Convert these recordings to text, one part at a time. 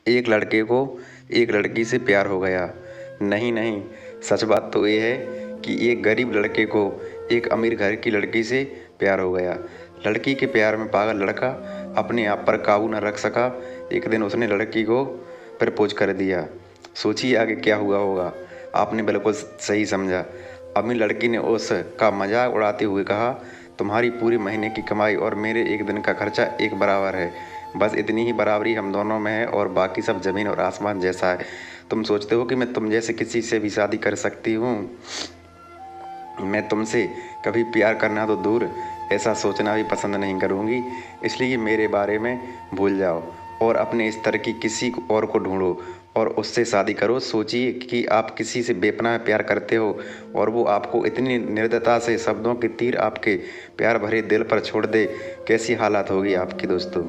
एक लड़के को एक लड़की से प्यार हो गया। नहीं नहीं, सच बात तो ये है कि एक गरीब लड़के को एक अमीर घर की लड़की से प्यार हो गया। लड़की के प्यार में पागल लड़का अपने आप पर काबू न रख सका। एक दिन उसने लड़की को प्रपोज कर दिया। सोचिए आगे क्या हुआ होगा। आपने बिल्कुल सही समझा। अमीर लड़की ने उसका मजाक उड़ाते हुए कहा, तुम्हारी पूरी महीने की कमाई और मेरे एक दिन का खर्चा एक बराबर है। बस इतनी ही बराबरी हम दोनों में है और बाकी सब ज़मीन और आसमान जैसा है। तुम सोचते हो कि मैं तुम जैसे किसी से भी शादी कर सकती हूँ? मैं तुमसे कभी प्यार करना तो दूर, ऐसा सोचना भी पसंद नहीं करूँगी। इसलिए मेरे बारे में भूल जाओ और अपने स्तर की किसी और को ढूंढो और उससे शादी करो। सोचिए कि आप किसी से बेपनाह प्यार करते हो और वो आपको इतनी निर्दयता से शब्दों के तीर आपके प्यार भरे दिल पर छोड़ दे, कैसी हालत होगी आपकी दोस्तों।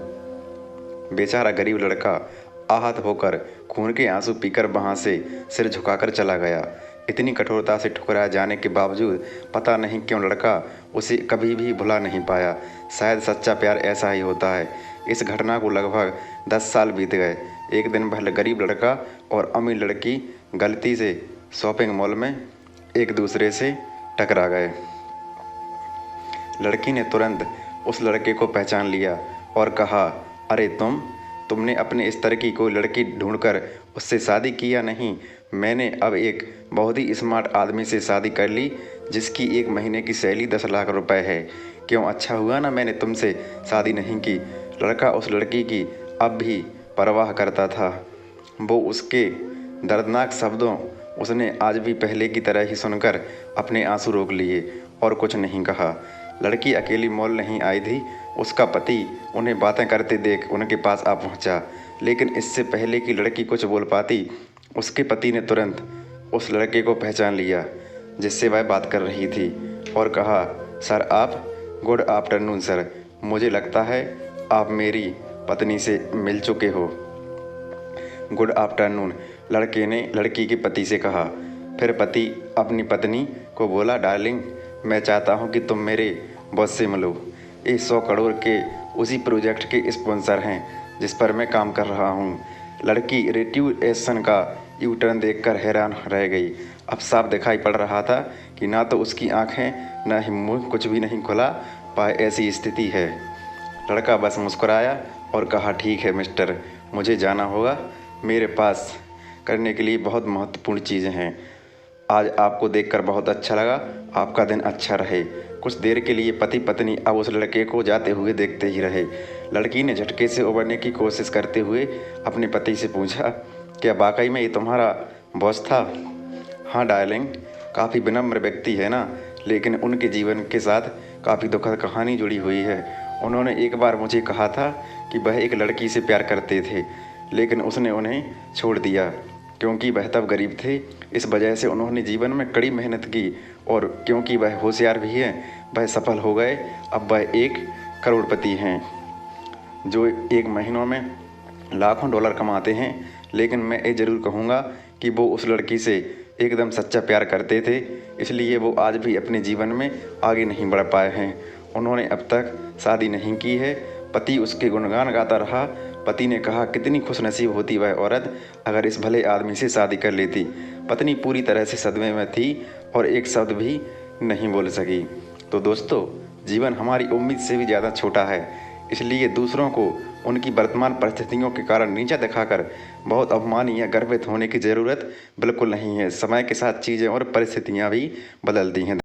बेचारा गरीब लड़का आहत होकर खून के आंसू पीकर वहाँ से सिर झुकाकर चला गया। इतनी कठोरता से ठुकराए जाने के बावजूद पता नहीं क्यों लड़का उसे कभी भी भुला नहीं पाया। शायद सच्चा प्यार ऐसा ही होता है। इस घटना को लगभग 10 साल बीत गए। एक दिन वह गरीब लड़का और अमीर लड़की गलती से शॉपिंग मॉल में एक दूसरे से टकरा गए। लड़की ने तुरंत उस लड़के को पहचान लिया और कहा, अरे तुमने अपने स्तर की कोई लड़की ढूंढकर उससे शादी की या नहीं? मैंने अब एक बहुत ही स्मार्ट आदमी से शादी कर ली जिसकी एक महीने की सैलरी 10 लाख रुपए है। क्यों, अच्छा हुआ ना मैंने तुमसे शादी नहीं की। लड़का उस लड़की की अब भी परवाह करता था। वो उसके दर्दनाक शब्दों उसने आज भी पहले की तरह ही सुनकर अपने आंसू रोक लिए और कुछ नहीं कहा। लड़की अकेली मॉल नहीं आई थी। उसका पति उन्हें बातें करते देख उनके पास आ पहुंचा। लेकिन इससे पहले कि लड़की कुछ बोल पाती, उसके पति ने तुरंत उस लड़के को पहचान लिया जिससे वह बात कर रही थी और कहा, सर आप, गुड आफ्टरनून सर। मुझे लगता है आप मेरी पत्नी से मिल चुके हो। गुड आफ्टरनून, लड़के ने लड़की के पति से कहा। फिर पति अपनी पत्नी को बोला, डार्लिंग मैं चाहता हूं कि तुम मेरे बॉस से मिलो। ये 100 करोड़ के उसी प्रोजेक्ट के स्पॉन्सर हैं जिस पर मैं काम कर रहा हूं। लड़की रेट्यूएशन का यू टर्न देखकर हैरान रह गई। अब साफ दिखाई पड़ रहा था कि ना तो उसकी आंखें न ही मुंह कुछ भी नहीं खुला पाए, ऐसी स्थिति है। लड़का बस मुस्कुराया और कहा, ठीक है मिस्टर, मुझे जाना होगा। मेरे पास करने के लिए बहुत महत्वपूर्ण चीज़ें हैं। आज आपको देखकर बहुत अच्छा लगा। आपका दिन अच्छा रहे। कुछ देर के लिए पति पत्नी अब उस लड़के को जाते हुए देखते ही रहे। लड़की ने झटके से उबरने की कोशिश करते हुए अपने पति से पूछा, क्या वाकई में ये तुम्हारा बॉस था? हाँ डार्लिंग, काफ़ी विनम्र व्यक्ति है ना, लेकिन उनके जीवन के साथ काफ़ी दुखद कहानी जुड़ी हुई है। उन्होंने एक बार मुझे कहा था कि वह एक लड़की से प्यार करते थे, लेकिन उसने उन्हें छोड़ दिया क्योंकि वह तब गरीब थे। इस वजह से उन्होंने जीवन में कड़ी मेहनत की और क्योंकि वह होशियार भी हैं, वह सफल हो गए। अब वह एक करोड़पति हैं जो एक महीनों में लाखों डॉलर कमाते हैं। लेकिन मैं ये ज़रूर कहूँगा कि वो उस लड़की से एकदम सच्चा प्यार करते थे, इसलिए वो आज भी अपने जीवन में आगे नहीं बढ़ पाए हैं। उन्होंने अब तक शादी नहीं की है। पति उसके गुणगान गाता रहा। पति ने कहा, कितनी खुशनसीब होती वह औरत अगर इस भले आदमी से शादी कर लेती। पत्नी पूरी तरह से सदमे में थी और एक शब्द भी नहीं बोल सकी। तो दोस्तों, जीवन हमारी उम्मीद से भी ज़्यादा छोटा है, इसलिए दूसरों को उनकी वर्तमान परिस्थितियों के कारण नीचा दिखाकर बहुत अपमानित या गर्वित होने की ज़रूरत बिल्कुल नहीं है। समय के साथ चीज़ें और परिस्थितियाँ भी बदलती हैं।